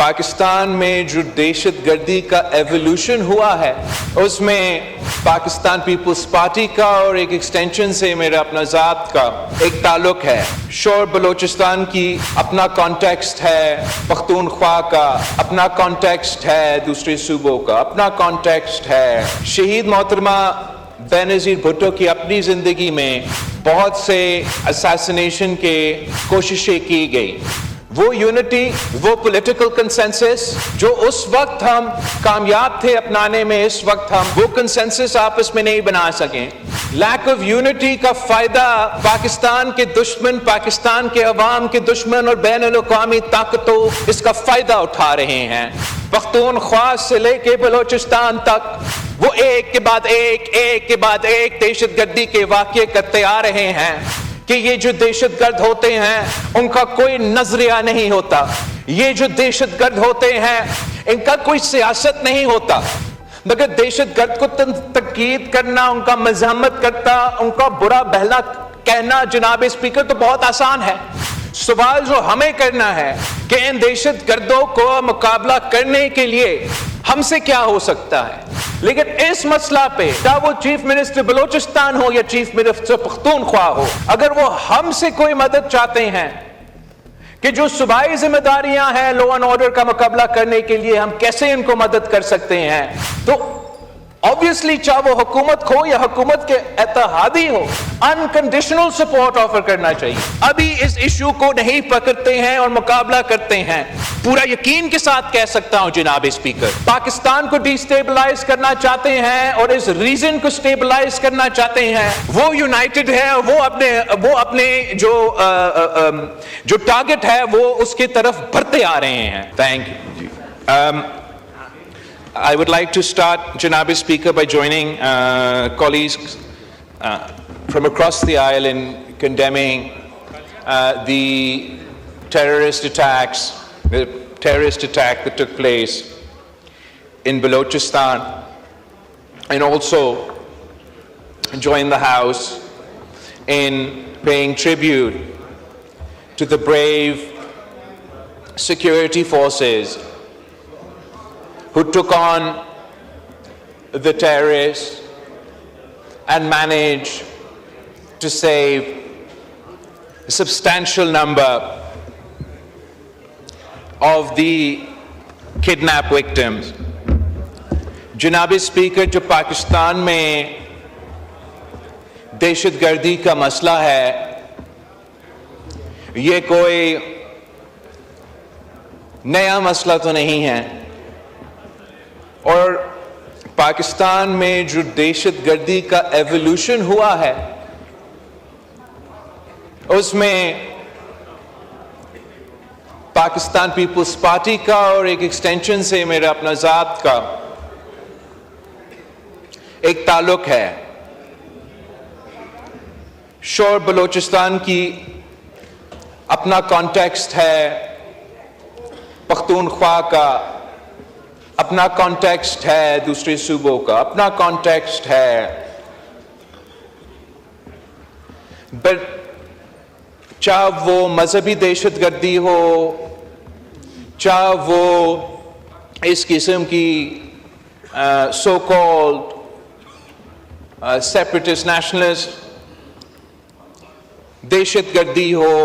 پاکستان میں جو دہشت گردی کا ایولیوشن ہوا ہے اس میں پاکستان پیپلز پارٹی کا اور ایک ایکسٹینشن سے میرا اپنا ذات کا ایک تعلق ہے. شور بلوچستان کی اپنا کانٹیکسٹ ہے, پختونخوا کا اپنا کانٹیکسٹ ہے, دوسرے صوبوں کا اپنا کانٹیکسٹ ہے. شہید محترمہ بے نظیر بھٹو کی اپنی زندگی میں بہت سے اساسینیشن کے کوششیں کی گئی. وہ یونٹی, وہ پولیٹیکل کنسنسس جو اس وقت ہم کامیاب تھے اپنانے میں, اس وقت ہم وہ کنسنسس آپس میں نہیں بنا سکیں. لیک آف یونٹی کا فائدہ پاکستان کے دشمن, پاکستان کے عوام کے دشمن اور بین الاقوامی طاقتوں اس کا فائدہ اٹھا رہے ہیں. پختونخوا سے لے کے بلوچستان تک وہ ایک کے بعد ایک دہشت گردی کے واقعے کرتے آ رہے ہیں کہ یہ جو دہشت گرد ہوتے ہیں ان کا کوئی نظریہ نہیں ہوتا, یہ جو دہشت گرد ہوتے ہیں ان کا کوئی سیاست نہیں ہوتا. مگر دہشت گرد کو تنقید کرنا, ان کا مذمت کرنا, ان کا برا بھلا کہنا جناب اسپیکر تو بہت آسان ہے. سوال جو ہمیں کرنا ہے کہ ان دہشت گردوں کو مقابلہ کرنے کے لیے ہم سے کیا ہو سکتا ہے. لیکن اس مسئلہ پہ چاہے وہ چیف منسٹر بلوچستان ہو یا چیف منسٹر پختونخوا ہو, اگر وہ ہم سے کوئی مدد چاہتے ہیں کہ جو صوبائی ذمہ داریاں ہیں لا اینڈ آرڈر کا مقابلہ کرنے کے لیے ہم کیسے ان کو مدد کر سکتے ہیں, تو obviously چاہے وہ حکومت ہو یا حکومت کے اتحادی ہو, انکنڈیشنل سپورٹ آفر کرنا چاہیے. ابھی اس ایشو کو نہیں پکڑتے ہیں اور مقابلہ کرتے ہیں. پورا یقین کے ساتھ کہہ سکتا ہوں جناب اسپیکر, پاکستان کو ڈی سٹیبلائز کرنا چاہتے ہیں اور اس ریجن کو سٹیبلائز کرنا چاہتے ہیں. وہ یونائٹڈ ہے, وہ اپنے جو ٹارگٹ ہے وہ اس کی طرف بڑھتے آ رہے ہیں. Thank you. I would like to start, Janab Speaker, by joining colleagues from across the aisle in condemning the terrorist attack that took place in Balochistan, and also join the House in paying tribute to the brave security forces who took on the terrorists and managed to save a substantial number of the kidnap victims. Janab Speaker, جو پاکستان میں دہشت گردی کا مسئلہ ہے یہ کوئی نیا مسئلہ تو نہیں ہے, اور پاکستان میں جو دہشت گردی کا ایولیوشن ہوا ہے اس میں پاکستان پیپلز پارٹی کا اور ایک ایکسٹینشن سے میرا اپنا ذات کا ایک تعلق ہے. شور بلوچستان کی اپنا کانٹیکسٹ ہے, پختونخوا کا اپنا کانٹیکسٹ ہے, دوسرے صوبوں کا اپنا کانٹیکسٹ ہے. بٹ چاہے وہ مذہبی دہشت گردی ہو, چاہے وہ اس قسم کی سو کالڈ سیپریٹسٹ نیشنلسٹ دہشت گردی ہو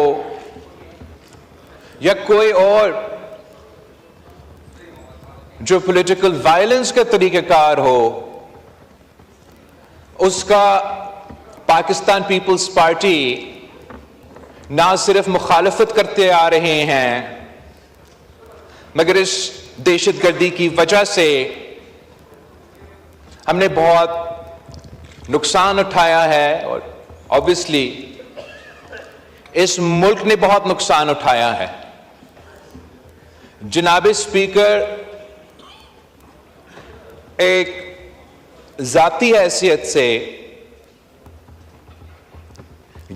یا کوئی اور جو پولیٹیکل وائلنس کا طریقہ کار ہو, اس کا پاکستان پیپلز پارٹی نہ صرف مخالفت کرتے آ رہے ہیں مگر اس دہشت گردی کی وجہ سے ہم نے بہت نقصان اٹھایا ہے, اور obviously اس ملک نے بہت نقصان اٹھایا ہے. جناب اسپیکر, ایک ذاتی حیثیت سے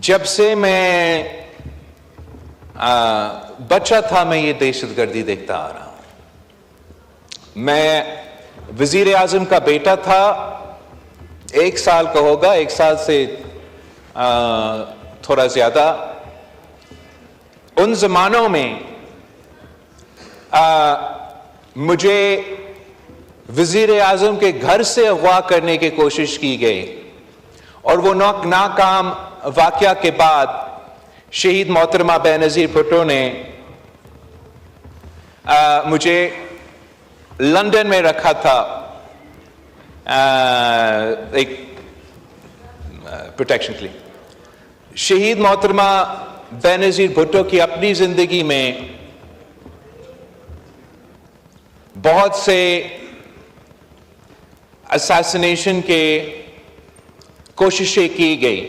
جب سے میں بچہ تھا میں یہ دہشت گردی دیکھتا آ رہا ہوں. میں وزیر اعظم کا بیٹا تھا, 1 سال کا ہوگا, 1 سال سے تھوڑا زیادہ. ان زمانوں میں مجھے وزیر اعظم کے گھر سے اغوا کرنے کی کوشش کی گئی، اور وہ ناکام واقعہ کے بعد شہید محترمہ بینظیر بھٹو نے مجھے لندن میں رکھا تھا ایک پروٹیکشن کے لیے۔ شہید محترمہ بینظیر بھٹو کی اپنی زندگی میں بہت سے اساسینیشن کے کوششیں کی گئی،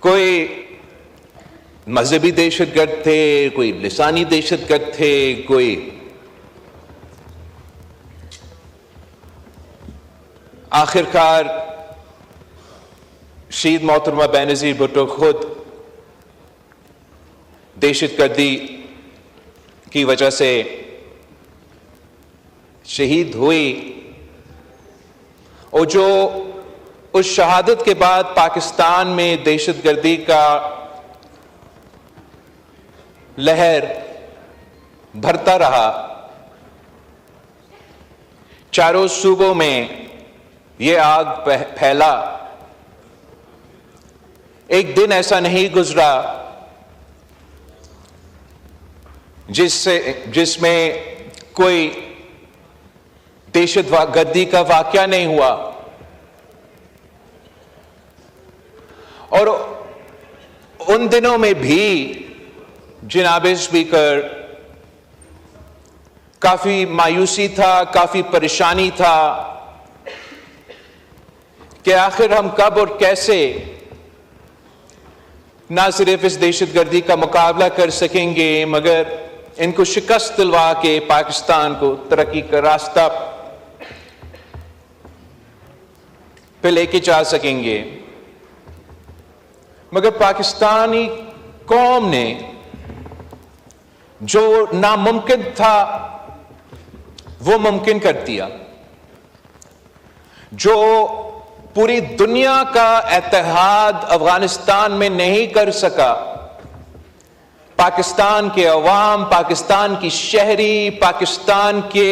کوئی مذہبی دہشت گرد تھے، کوئی لسانی دہشت گرد تھے، کوئی آخرکار شہید محترمہ بینظیر بھٹو خود دہشت گردی کی وجہ سے شہید ہوئی، اور جو اس شہادت کے بعد پاکستان میں دہشت گردی کا لہر بھرتا رہا، چاروں صوبوں میں یہ آگ پھیلا، ایک دن ایسا نہیں گزرا جس میں کوئی دہشت گردی کا واقعہ نہیں ہوا، اور ان دنوں میں بھی جناب اسپیکر کافی مایوسی تھا، کافی پریشانی تھا کہ آخر ہم کب اور کیسے نہ صرف اس دہشت گردی کا مقابلہ کر سکیں گے، مگر ان کو شکست دلوا کے پاکستان کو ترقی کا راستہ پہ لے کے جا سکیں گے۔ مگر پاکستانی قوم نے جو ناممکن تھا وہ ممکن کر دیا، جو پوری دنیا کا اتحاد افغانستان میں نہیں کر سکا، پاکستان کے عوام، پاکستان کی شہری، پاکستان کے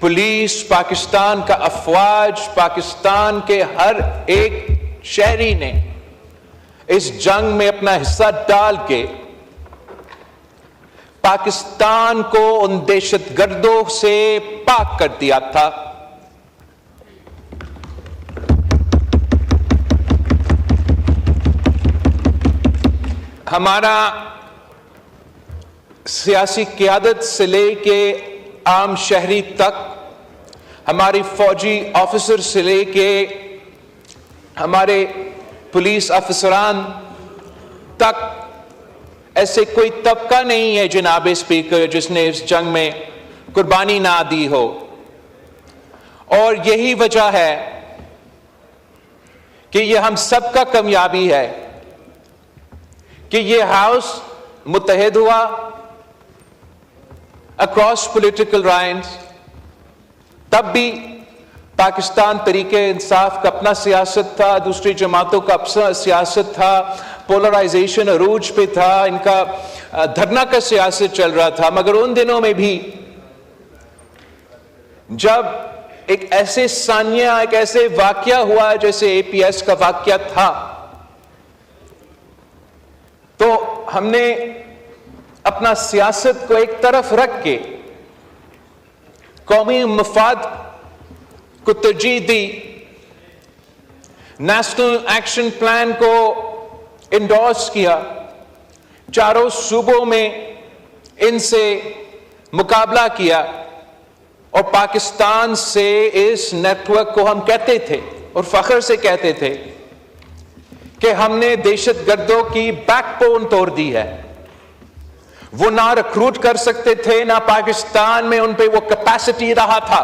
پولیس، پاکستان کا افواج، پاکستان کے ہر ایک شہری نے اس جنگ میں اپنا حصہ ڈال کے پاکستان کو ان دہشت گردوں سے پاک کر دیا تھا۔ ہمارا سیاسی قیادت سے لے کے عام شہری تک، ہماری فوجی آفیسر سے لے کے ہمارے پولیس افسران تک، ایسے کوئی طبقہ نہیں ہے جناب اسپیکر جس نے اس جنگ میں قربانی نہ دی ہو، اور یہی وجہ ہے کہ یہ ہم سب کا کامیابی ہے کہ یہ ہاؤس متحد ہوا اکراس پولیٹیکل لائنز۔ تب بھی پاکستان طریقہ انصاف کا اپنا سیاست تھا، دوسری جماعتوں کا اپنا سیاست تھا، پولرائزیشن عروج پہ تھا، ان کا دھرنا کا سیاست چل رہا تھا، مگر ان دنوں میں بھی جب ایک ایسے ثانیہ، ایک ایسے واقعہ ہوا جیسے اے پی ایس کا واقعہ تھا، تو ہم نے اپنا سیاست کو ایک طرف رکھ کے قومی مفاد کو ترجیح دی، نیشنل ایکشن پلان کو انڈورس کیا، چاروں صوبوں میں ان سے مقابلہ کیا، اور پاکستان سے اس نیٹ ورک کو ہم کہتے تھے اور فخر سے کہتے تھے کہ ہم نے دہشت گردوں کی بیک بون توڑ دی ہے۔ وہ نہ ریکروٹ کر سکتے تھے، نہ پاکستان میں ان پہ وہ کیپیسٹی رہا تھا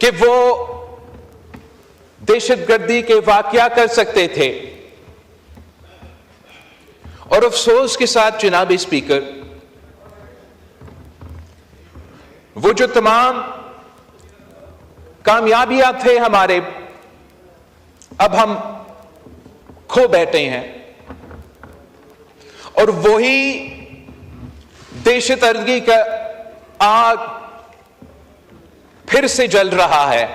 کہ وہ دہشت گردی کے واقعہ کر سکتے تھے۔ اور افسوس کے ساتھ جناب اسپیکر، وہ جو تمام کامیابیاں تھے ہمارے، اب ہم کھو بیٹھے ہیں، اور وہی دہشت گردی کا آگ پھر سے جل رہا ہے.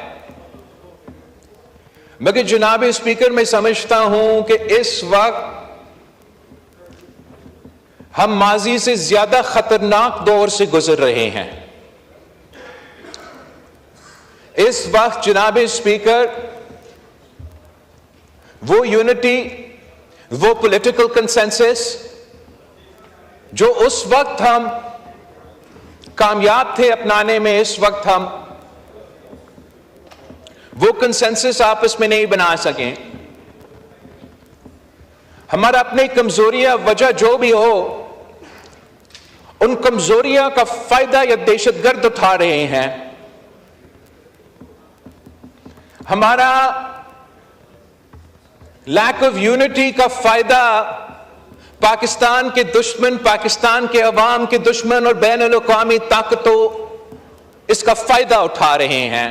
مگر جناب اسپیکر میں سمجھتا ہوں کہ اس وقت ہم ماضی سے زیادہ خطرناک دور سے گزر رہے ہیں. اس وقت جناب اسپیکر وہ یونٹی، وہ پولیٹیکل کنسنسس جو اس وقت ہم کامیاب تھے اپنانے میں، اس وقت ہم وہ کنسنسس آپس میں نہیں بنا سکیں. ہمارا اپنے کمزوریاں وجہ جو بھی ہو، ان کمزوریاں کا فائدہ یہ دہشت گرد اٹھا رہے ہیں. ہمارا لیک آف یونٹی کا فائدہ پاکستان کے دشمن، پاکستان کے عوام کے دشمن اور بین الاقوامی طاقتوں اس کا فائدہ اٹھا رہے ہیں.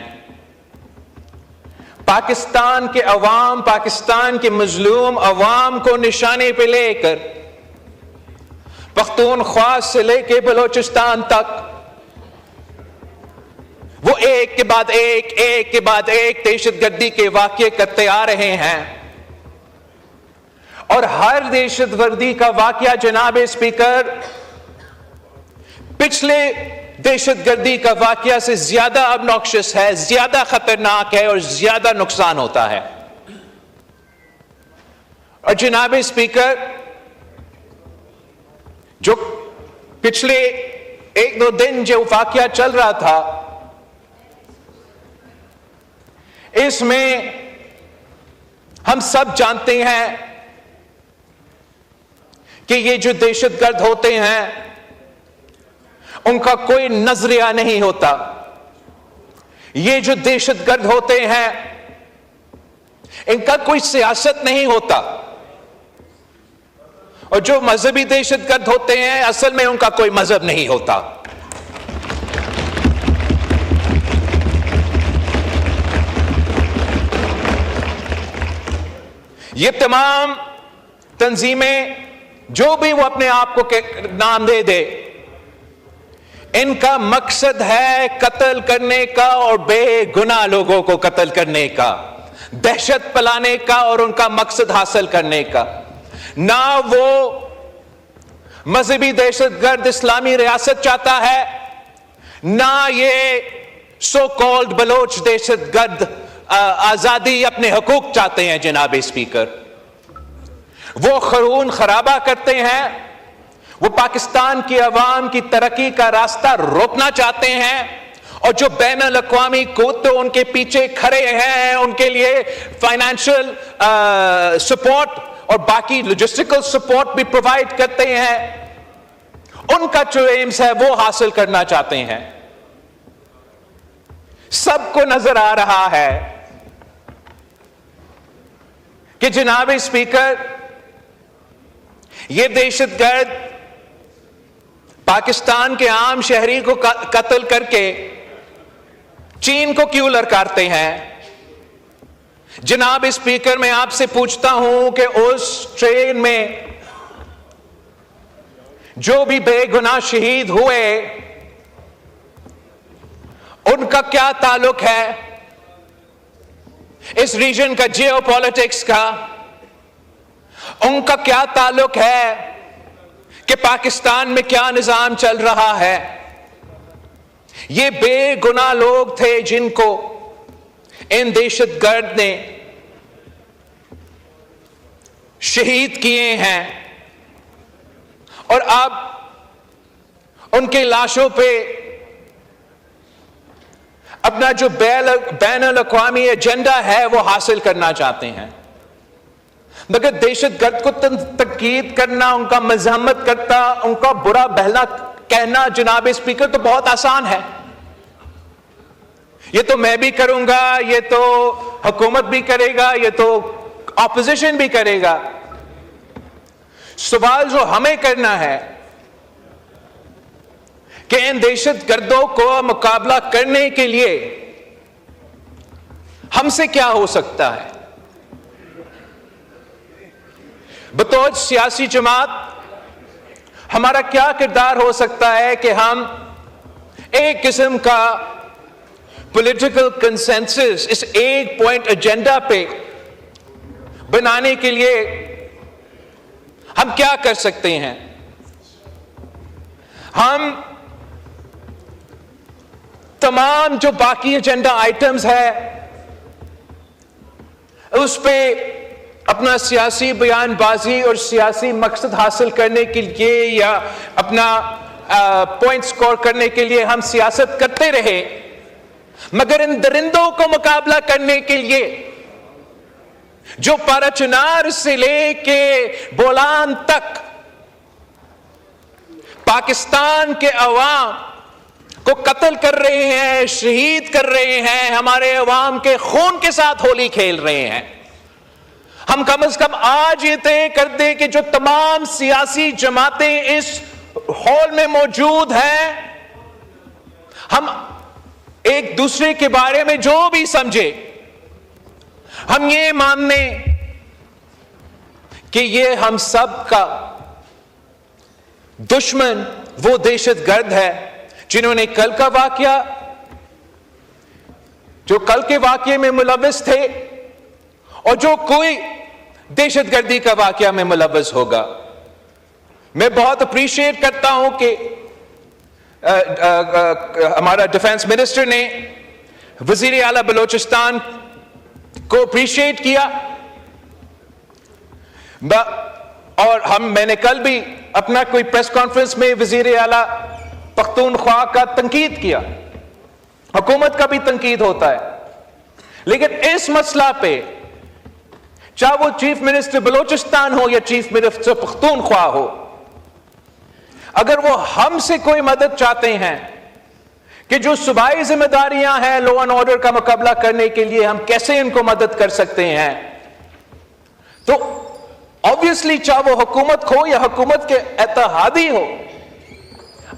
پاکستان کے عوام، پاکستان کے مظلوم عوام کو نشانے پہ لے کر پختونخوا سے لے کے بلوچستان تک وہ ایک کے بعد ایک دہشت گردی کے واقعے کرتے آ رہے ہیں. اور ہر دہشت گردی کا واقعہ جناب اسپیکر پچھلے دہشت گردی کا واقعہ سے زیادہ obnoxious ہے، زیادہ خطرناک ہے اور زیادہ نقصان ہوتا ہے. اور جناب اسپیکر جو پچھلے ایک دو دن جو واقعہ چل رہا تھا، اس میں ہم سب جانتے ہیں کہ یہ جو دہشت گرد ہوتے ہیں ان کا کوئی نظریہ نہیں ہوتا. یہ جو دہشت گرد ہوتے ہیں ان کا کوئی سیاست نہیں ہوتا. اور جو مذہبی دہشت گرد ہوتے ہیں اصل میں ان کا کوئی مذہب نہیں ہوتا. یہ تمام تنظیمیں جو بھی وہ اپنے آپ کو نام دے دے، ان کا مقصد ہے قتل کرنے کا اور بے گناہ لوگوں کو قتل کرنے کا، دہشت پلانے کا اور ان کا مقصد حاصل کرنے کا. نہ وہ مذہبی دہشت گرد اسلامی ریاست چاہتا ہے، نہ یہ سو کالڈ بلوچ دہشت گرد آزادی اپنے حقوق چاہتے ہیں. جناب اسپیکر وہ خون خرابہ کرتے ہیں، وہ پاکستان کی عوام کی ترقی کا راستہ روکنا چاہتے ہیں، اور جو بین الاقوامی قوتیں ان کے پیچھے کھڑے ہیں، ان کے لیے فائنینشل سپورٹ اور باقی لاجسٹیکل سپورٹ بھی پرووائڈ کرتے ہیں، ان کا جو ایمز ہے وہ حاصل کرنا چاہتے ہیں. سب کو نظر آ رہا ہے کہ جناب اسپیکر یہ دہشت گرد پاکستان کے عام شہری کو قتل کر کے چین کو کیوں للکارتے ہیں. جناب اسپیکر میں آپ سے پوچھتا ہوں کہ اس ٹرین میں جو بھی بے گناہ شہید ہوئے ان کا کیا تعلق ہے اس ریجن کا، جیو پالیٹکس کا؟ ان کا کیا تعلق ہے کہ پاکستان میں کیا نظام چل رہا ہے؟ یہ بے گناہ لوگ تھے جن کو ان دہشت گرد نے شہید کیے ہیں، اور اب ان کے لاشوں پہ اپنا جو بین الاقوامی ایجنڈا ہے وہ حاصل کرنا چاہتے ہیں. مگر دہشت گرد کو تنقید کرنا، ان کا مذمت کرنا، ان کا برا بھلا کہنا جناب اسپیکر تو بہت آسان ہے. یہ تو میں بھی کروں گا، یہ تو حکومت بھی کرے گا، یہ تو اپوزیشن بھی کرے گا. سوال جو ہمیں کرنا ہے کہ ان دہشت گردوں کو مقابلہ کرنے کے لیے ہم سے کیا ہو سکتا ہے. بطور سیاسی جماعت ہمارا کیا کردار ہو سکتا ہے کہ ہم ایک قسم کا پولیٹیکل کنسنسس اس ایک پوائنٹ ایجنڈا پہ بنانے کے لیے ہم کیا کر سکتے ہیں؟ ہم تمام جو باقی ایجنڈا آئٹمز ہے اس پہ اپنا سیاسی بیان بازی اور سیاسی مقصد حاصل کرنے کے لیے یا اپنا پوائنٹ سکور کرنے کے لیے ہم سیاست کرتے رہے، مگر ان درندوں کو مقابلہ کرنے کے لیے جو پارا چنار سے لے کے بولان تک پاکستان کے عوام کو قتل کر رہے ہیں، شہید کر رہے ہیں، ہمارے عوام کے خون کے ساتھ ہولی کھیل رہے ہیں، ہم کم از کم آج یہ طے کر دیں کہ جو تمام سیاسی جماعتیں اس ہال میں موجود ہیں، ہم ایک دوسرے کے بارے میں جو بھی سمجھے، ہم یہ مان لیں کہ یہ ہم سب کا دشمن وہ دہشت گرد ہے جنہوں نے کل کا واقعہ، جو کل کے واقعے میں ملوث تھے اور جو کوئی دہشت گردی کا واقعہ میں ملوث ہوگا۔ میں بہت اپریشیٹ کرتا ہوں کہ ہمارا ڈیفنس منسٹر نے وزیر اعلیٰ بلوچستان کو اپریشیٹ کیا، اور میں نے کل بھی اپنا کوئی پریس کانفرنس میں وزیر اعلیٰ پختونخوا کا تنقید کیا، حکومت کا بھی تنقید ہوتا ہے، لیکن اس مسئلہ پہ چاہے وہ چیف منسٹر بلوچستان ہو یا چیف منسٹر پختونخوا ہو، اگر وہ ہم سے کوئی مدد چاہتے ہیں کہ جو صوبائی ذمہ داریاں ہیں لا اینڈ آرڈر کا مقابلہ کرنے کے لیے ہم کیسے ان کو مدد کر سکتے ہیں، تو obviously چاہے وہ حکومت ہو یا حکومت کے اتحادی ہو،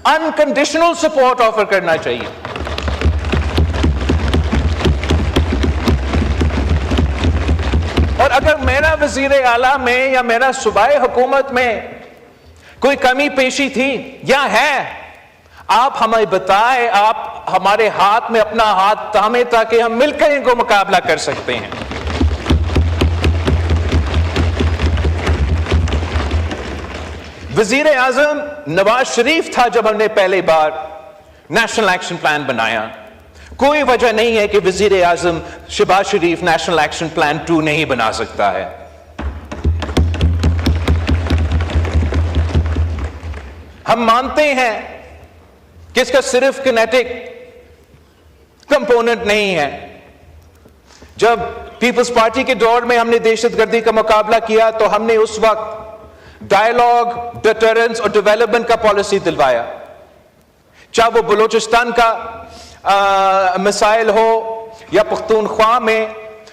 انکنڈیشنل سپورٹ آفر کرنا چاہیے۔ اور اگر میرا وزیر اعلیٰ میں یا میرا صوبائی حکومت میں کوئی کمی پیشی تھی یا ہے، آپ ہمیں بتائیں، آپ ہمارے ہاتھ میں اپنا ہاتھ تھامیں تاکہ ہم مل کر ان کو مقابلہ کر سکتے ہیں۔ وزیر اعظم نواز شریف تھا جب ہم نے پہلی بار نیشنل ایکشن پلان بنایا، کوئی وجہ نہیں ہے کہ وزیر اعظم شہباز شریف نیشنل ایکشن پلان 2 نہیں بنا سکتا ہے۔ ہم مانتے ہیں کہ اس کا صرف کینیٹک کمپوننٹ نہیں ہے۔ جب پیپلز پارٹی کے دور میں ہم نے دہشت گردی کا مقابلہ کیا تو ہم نے اس وقت ڈائیلاگ، ڈیٹرنس اور ڈیولپمنٹ کا پالیسی دلوایا، چاہے وہ بلوچستان کا مسائل ہو یا پختونخوا میں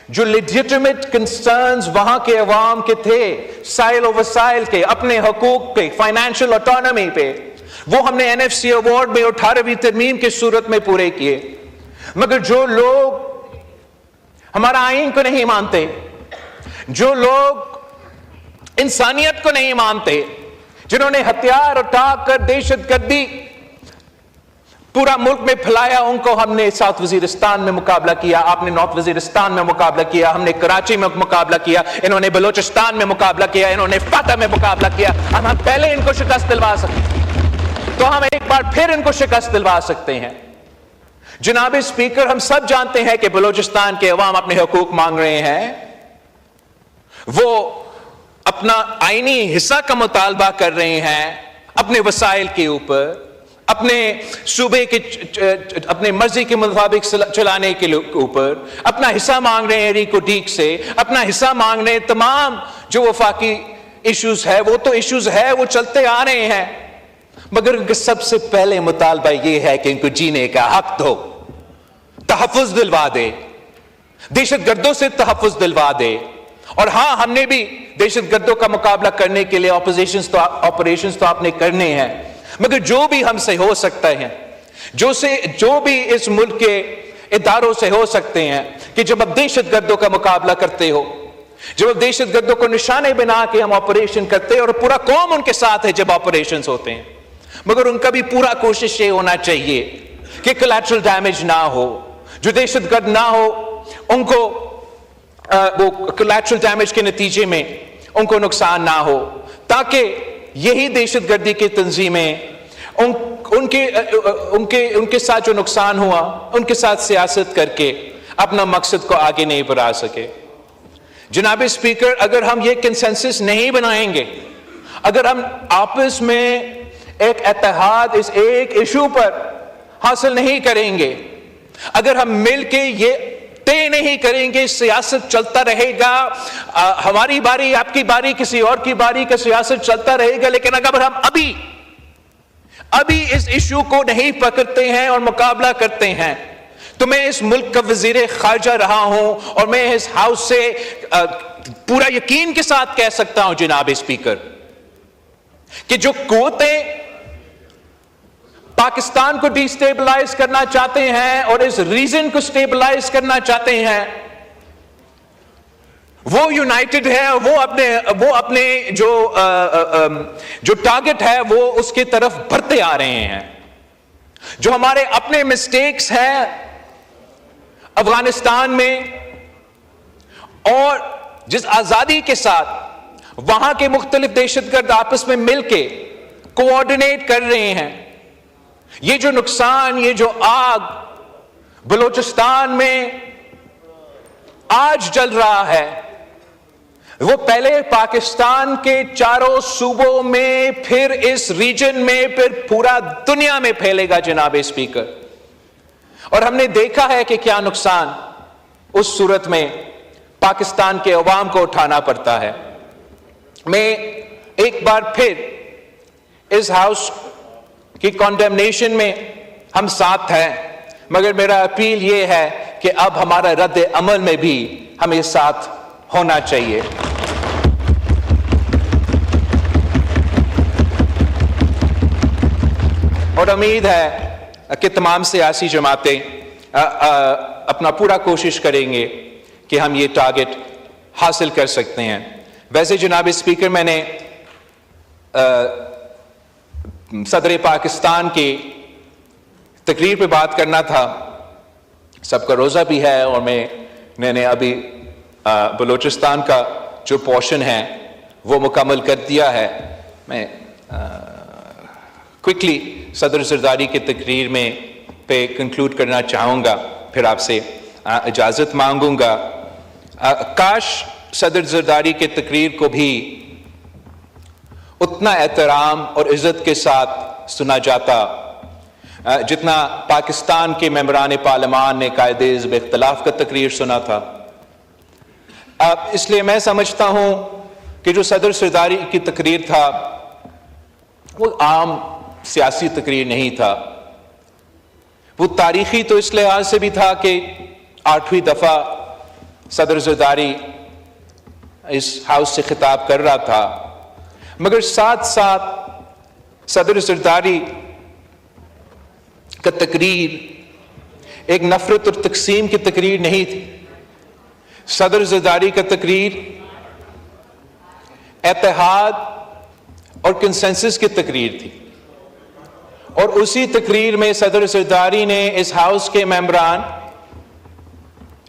جو لیجیٹمیٹ کنسرنز وہاں کے عوام کے تھے، سائل و وسائل کے، اپنے حقوق پہ، فائنینشل آٹونومی پہ، وہ ہم نے NFC ایوارڈ میں 18ویں ترمیم کی صورت میں پورے کیے۔ مگر جو لوگ ہمارا آئین کو نہیں مانتے، جو لوگ انسانیت کو نہیں مانتے، جنہوں نے ہتھیار اٹھا کر دہشت گردی پورا ملک میں پھیلایا، ان کو ہم نے ساؤتھ وزیرستان میں مقابلہ کیا، آپ نے نارتھ وزیرستان میں مقابلہ کیا، ہم نے کراچی میں مقابلہ کیا، انہوں نے بلوچستان میں مقابلہ کیا، انہوں نے فاتح میں مقابلہ کیا۔ اب ہم پہلے ان کو شکست دلوا سکتے ہیں تو ہم ایک بار پھر ان کو شکست دلوا سکتے ہیں۔ جناب اسپیکر، ہم سب جانتے ہیں کہ بلوچستان کے عوام اپنے حقوق مانگ رہے ہیں، وہ اپنا آئینی حصہ کا مطالبہ کر رہے ہیں اپنے وسائل کے اوپر، اپنے صوبے کے اپنے مرضی کے مطابق چلانے کے اوپر اپنا حصہ مانگ رہے ہیں، ریکو ڈیک سے اپنا حصہ مانگ رہے ہیں۔ تمام جو وفاقی ایشوز ہے وہ تو ایشوز ہے، وہ چلتے آ رہے ہیں، مگر ان کا سب سے پہلے مطالبہ یہ ہے کہ ان کو جینے کا حق دو، تحفظ دلوا دے، دہشت گردوں سے تحفظ دلوا دے۔ اور ہاں، ہم نے بھی دہشت گردوں کا مقابلہ کرنے کے لیے آپریشنز تو آپ نے کرنے ہیں، مگر جو بھی ہم سے ہو سکتا ہے، جو بھی اس ملک کے اداروں سے ہو سکتے ہیں، کہ جب آپ دہشت گردوں کا مقابلہ کرتے ہو، جب اب دہشت گردوں کو نشانے بنا کے ہم آپریشن کرتے ہیں اور پورا قوم ان کے ساتھ ہے جب آپریشنز ہوتے ہیں، مگر ان کا بھی پورا کوشش یہ ہونا چاہیے کہ کولیٹرل ڈیمیج نہ ہو، جو دہشت گرد نہ ہو ان کو وہ کولیٹرل ڈیمیج کے نتیجے میں ان کو نقصان نہ ہو، تاکہ یہی دہشت گردی کی تنظیمیں ان کے ساتھ جو نقصان ہوا ان کے ساتھ سیاست کر کے اپنا مقصد کو آگے نہیں بڑھا سکے۔ جناب اسپیکر، اگر ہم یہ کنسنسس نہیں بنائیں گے، اگر ہم آپس میں ایک اتحاد اس ایک ایشو پر حاصل نہیں کریں گے، اگر ہم مل کے یہ طے نہیں کریں گے سیاست چلتا رہے گا، ہماری باری آپ کی باری کسی اور کی باری کا سیاست چلتا رہے گا، لیکن اگر ہم ابھی اس ایشو کو نہیں پکڑتے ہیں اور مقابلہ کرتے ہیں تو میں اس ملک کا وزیر خارجہ رہا ہوں اور میں اس ہاؤس سے پورا یقین کے ساتھ کہہ سکتا ہوں جناب اسپیکر کہ جو قوتیں پاکستان کو ڈی سٹیبلائز کرنا چاہتے ہیں اور اس ریجن کو سٹیبلائز کرنا چاہتے ہیں وہ یونائٹڈ ہے، وہ اپنے جو ٹارگٹ ہے وہ اس کی طرف بڑھتے آ رہے ہیں۔ جو ہمارے اپنے مسٹیکس ہیں افغانستان میں اور جس آزادی کے ساتھ وہاں کے مختلف دہشت گرد آپس میں مل کے کوآرڈینیٹ کر رہے ہیں، یہ جو نقصان، یہ جو آگ بلوچستان میں آج جل رہا ہے وہ پہلے پاکستان کے چاروں صوبوں میں، پھر اس ریجن میں، پھر پورا دنیا میں پھیلے گا جناب اسپیکر۔ اور ہم نے دیکھا ہے کہ کیا نقصان اس صورت میں پاکستان کے عوام کو اٹھانا پڑتا ہے۔ میں ایک بار پھر اس ہاؤس کی کانڈیمنیشن میں ہم ساتھ ہیں، مگر میرا اپیل یہ ہے کہ اب ہمارا رد عمل میں بھی ہمیں ساتھ ہونا چاہیے۔ اور امید ہے کہ تمام سیاسی جماعتیں اپنا پورا کوشش کریں گے کہ ہم یہ ٹارگٹ حاصل کر سکتے ہیں۔ ویسے جناب اسپیکر، میں نے صدر پاکستان کی تقریر پہ بات کرنا تھا، سب کا روزہ بھی ہے اور میں نے ابھی بلوچستان کا جو پورشن ہے وہ مکمل کر دیا ہے۔ میں کوئکلی صدر زرداری کی تقریر میں پہ کنکلوڈ کرنا چاہوں گا، پھر آپ سے اجازت مانگوں گا۔ کاش صدر زرداری کی تقریر کو بھی اتنا احترام اور عزت کے ساتھ سنا جاتا جتنا پاکستان کے ممبران پارلیمان نے قائد حزب اختلاف کا تقریر سنا تھا۔ اس لیے میں سمجھتا ہوں کہ جو صدر زرداری کی تقریر تھا وہ عام سیاسی تقریر نہیں تھا، وہ تاریخی تو اس لحاظ سے بھی تھا کہ 8ویں دفعہ صدر زرداری اس ہاؤس سے خطاب کر رہا تھا، مگر ساتھ ساتھ صدر زرداری کا تقریر ایک نفرت اور تقسیم کی تقریر نہیں تھی۔ صدر زرداری کا تقریر اتحاد اور کنسنسس کی تقریر تھی، اور اسی تقریر میں صدر زرداری نے اس ہاؤس کے ممبران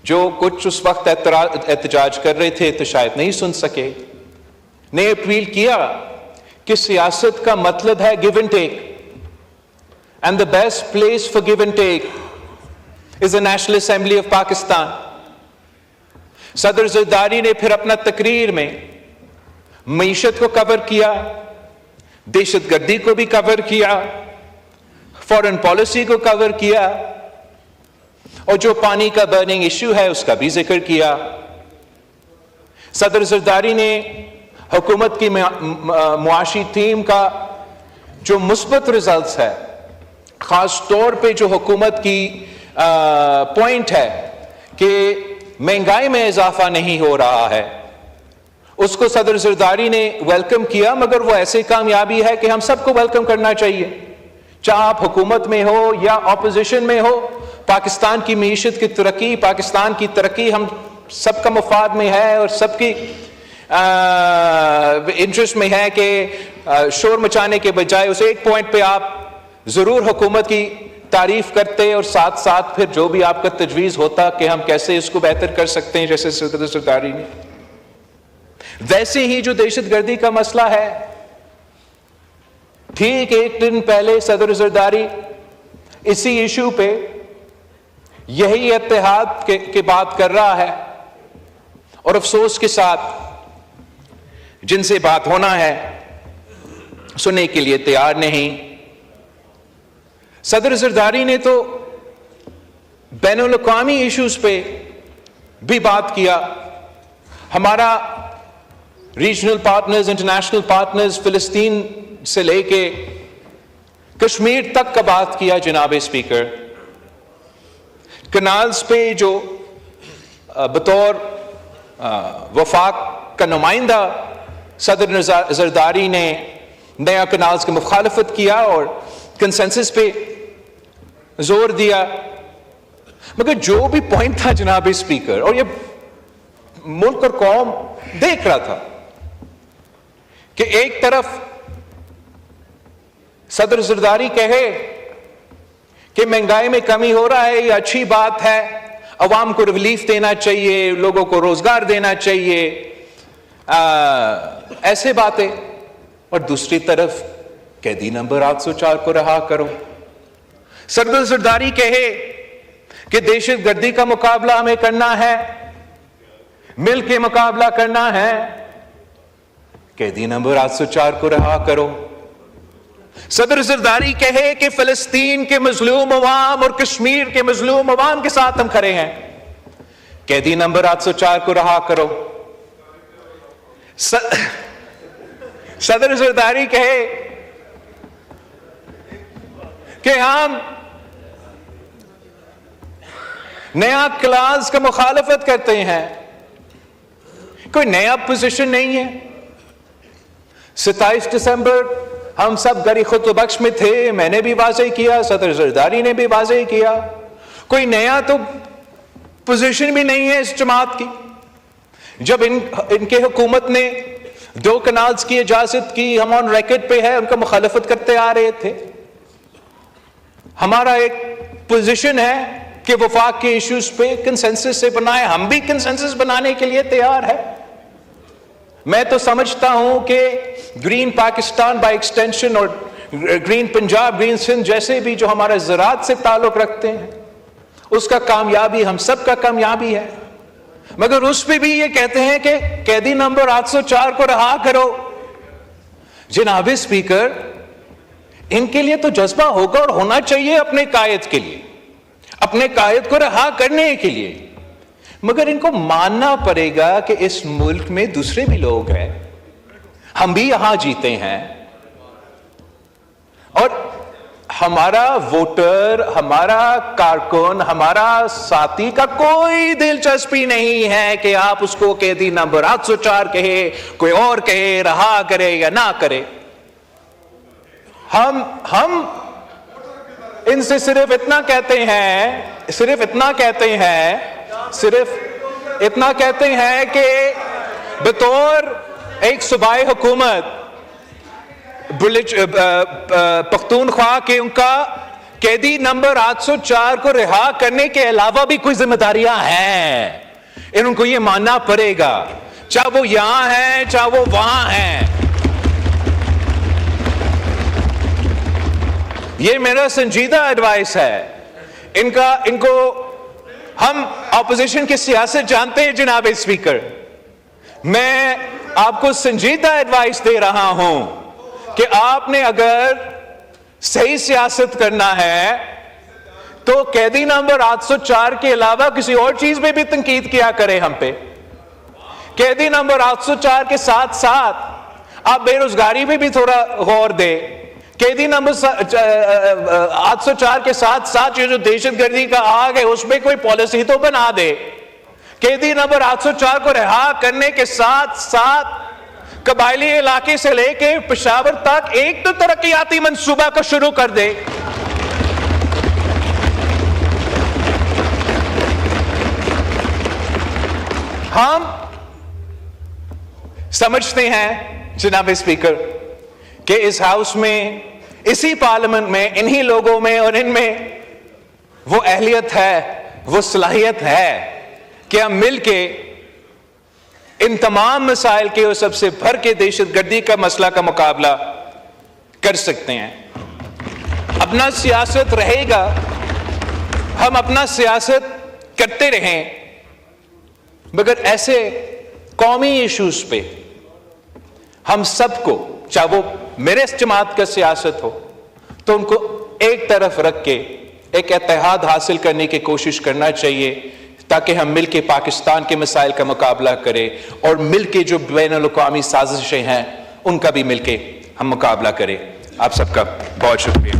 جو کچھ اس وقت احتجاج کر رہے تھے تو شاید نہیں سن سکے، نے اپیل کیا کہ سیاست کا مطلب ہے give and take, and the best place for give and take is the national assembly of Pakistan. صدر زرداری نے پھر اپنا تقریر میں معیشت کو کور کیا، دہشت گردی کو بھی کور کیا، فورن پالیسی کو کور کیا، اور جو پانی کا برننگ ایشو ہے اس کا بھی ذکر کیا۔ صدر زرداری نے حکومت کی معاشی ٹیم کا جو مثبت ریزلٹس ہے، خاص طور پہ جو حکومت کی پوائنٹ ہے کہ مہنگائی میں اضافہ نہیں ہو رہا ہے، اس کو صدر زرداری نے ویلکم کیا، مگر وہ ایسی کامیابی ہے کہ ہم سب کو ویلکم کرنا چاہیے، چاہے آپ حکومت میں ہو یا اپوزیشن میں ہو۔ پاکستان کی معیشت کی ترقی، پاکستان کی ترقی ہم سب کا مفاد میں ہے اور سب کی انٹرسٹ میں ہے کہ شور مچانے کے بجائے اس ایک پوائنٹ پہ آپ ضرور حکومت کی تعریف کرتے اور ساتھ ساتھ پھر جو بھی آپ کا تجویز ہوتا کہ ہم کیسے اس کو بہتر کر سکتے ہیں، جیسے صدر زرداری نے. ویسے ہی جو دہشت گردی کا مسئلہ ہے، ٹھیک ایک دن پہلے صدر زرداری اسی ایشو پہ یہی اتحاد کی بات کر رہا ہے، اور افسوس کے ساتھ جن سے بات ہونا ہے سننے کے لیے تیار نہیں. صدر زرداری نے تو بین الاقوامی ایشوز پہ بھی بات کیا. ہمارا ریجنل پارٹنرز، انٹرنیشنل پارٹنرز فلسطین سے لے کے کشمیر تک کا بات کیا. جناب اسپیکر، کنالز پہ جو بطور وفاق کا نمائندہ صدر زرداری نے نیا کنالز کی مخالفت کیا اور کنسنسس پہ زور دیا. مگر جو بھی پوائنٹ تھا جناب اسپیکر، اور یہ ملک اور قوم دیکھ رہا تھا کہ ایک طرف صدر زرداری کہے کہ مہنگائی میں کمی ہو رہا ہے، یہ اچھی بات ہے، عوام کو ریلیف دینا چاہیے، لوگوں کو روزگار دینا چاہیے، ایسے باتیں، اور دوسری طرف قیدی نمبر 804 کو رہا کرو. صدر زرداری کہے کہ دہشت گردی کا مقابلہ ہمیں کرنا ہے، مل کے مقابلہ کرنا ہے، قیدی نمبر 804 کو رہا کرو. صدر زرداری کہے کہ فلسطین کے مظلوم عوام اور کشمیر کے مظلوم عوام کے ساتھ ہم کھڑے ہیں، قیدی نمبر 804 کو رہا کرو. صدر زرداری کہے کہ ہم نیا کلاس کا مخالفت کرتے ہیں. کوئی نیا پوزیشن نہیں ہے. 27 دسمبر ہم سب گری خطبہ بخش میں تھے، میں نے بھی واضح کیا، صدر زرداری نے بھی واضح کیا. کوئی نیا تو پوزیشن بھی نہیں ہے اس جماعت کی. جب ان کے حکومت نے 2 کنالز کی اجازت کی، ہم آن ریکارڈ پہ ہے، ان کا مخالفت کرتے آ رہے تھے. ہمارا ایک پوزیشن ہے کہ وفاق کے ایشوز پہ کنسنسس سے بنائے، ہم بھی کنسنسس بنانے کے لیے تیار ہے. میں تو سمجھتا ہوں کہ گرین پاکستان بائی ایکسٹینشن اور گرین پنجاب، گرین سندھ جیسے بھی جو ہمارے زراعت سے تعلق رکھتے ہیں، اس کا کامیابی ہم سب کا کامیابی ہے. مگر اس پہ بھی یہ کہتے ہیں کہ قیدی نمبر 804 کو رہا کرو. جناب اسپیکر، ان کے لیے تو جذبہ ہوگا اور ہونا چاہیے اپنے قائد کے لیے، اپنے قائد کو رہا کرنے کے لیے. مگر ان کو ماننا پڑے گا کہ اس ملک میں دوسرے بھی لوگ ہیں، ہم بھی یہاں جیتے ہیں، اور ہمارا ووٹر، ہمارا کارکن، ہمارا ساتھی کا کوئی دلچسپی نہیں ہے کہ آپ اس کو قیدی نمبر 804 کہے، کوئی اور کہے، رہا کرے یا نہ کرے. ہم ان سے صرف اتنا کہتے ہیں کہ بطور ایک صوبائی حکومت پختونخوا کے ان کا قیدی نمبر 804 کو رہا کرنے کے علاوہ بھی کوئی ذمہ داریاں ہیں. ان کو یہ ماننا پڑے گا، چاہے وہ یہاں ہیں چاہے وہ وہاں ہیں. یہ میرا سنجیدہ ایڈوائس ہے. ان کو ہم اپوزیشن کی سیاست جانتے ہیں جناب اسپیکر. میں آپ کو سنجیدہ ایڈوائس دے رہا ہوں کہ آپ نے اگر صحیح سیاست کرنا ہے تو قیدی نمبر 804 کے علاوہ کسی اور چیز میں بھی تنقید کیا کرے ہم پہ. قیدی نمبر 804 کے ساتھ ساتھ آپ بے روزگاری پہ بھی تھوڑا غور دے. قیدی نمبر 804 کے ساتھ ساتھ یہ جو دہشت گردی کا آگ ہے اس میں کوئی پالیسی تو بنا دے. قیدی نمبر 804 کو رہا کرنے کے ساتھ ساتھ قبائلی علاقے سے لے کے پشاور تک ایک تو ترقیاتی منصوبہ کو شروع کر دے. ہم سمجھتے ہیں جناب اسپیکر کہ اس ہاؤس میں، اسی پارلیمنٹ میں، انہی لوگوں میں اور ان میں وہ اہلیت ہے، وہ صلاحیت ہے کہ ہم مل کے ان تمام مسائل کے اور سب سے بڑھ کے دہشت گردی کا مسئلہ کا مقابلہ کر سکتے ہیں۔ اپنا سیاست رہے گا، ہم اپنا سیاست کرتے رہیں، مگر ایسے قومی ایشوز پہ ہم سب کو، چاہے وہ میرے جماعت کا سیاست ہو، تو ان کو ایک طرف رکھ کے ایک اتحاد حاصل کرنے کی کوشش کرنا چاہیے، تاکہ ہم مل کے پاکستان کے مسائل کا مقابلہ کریں اور مل کے جو بین الاقوامی سازشیں ہیں ان کا بھی مل کے ہم مقابلہ کریں۔ آپ سب کا بہت شکریہ۔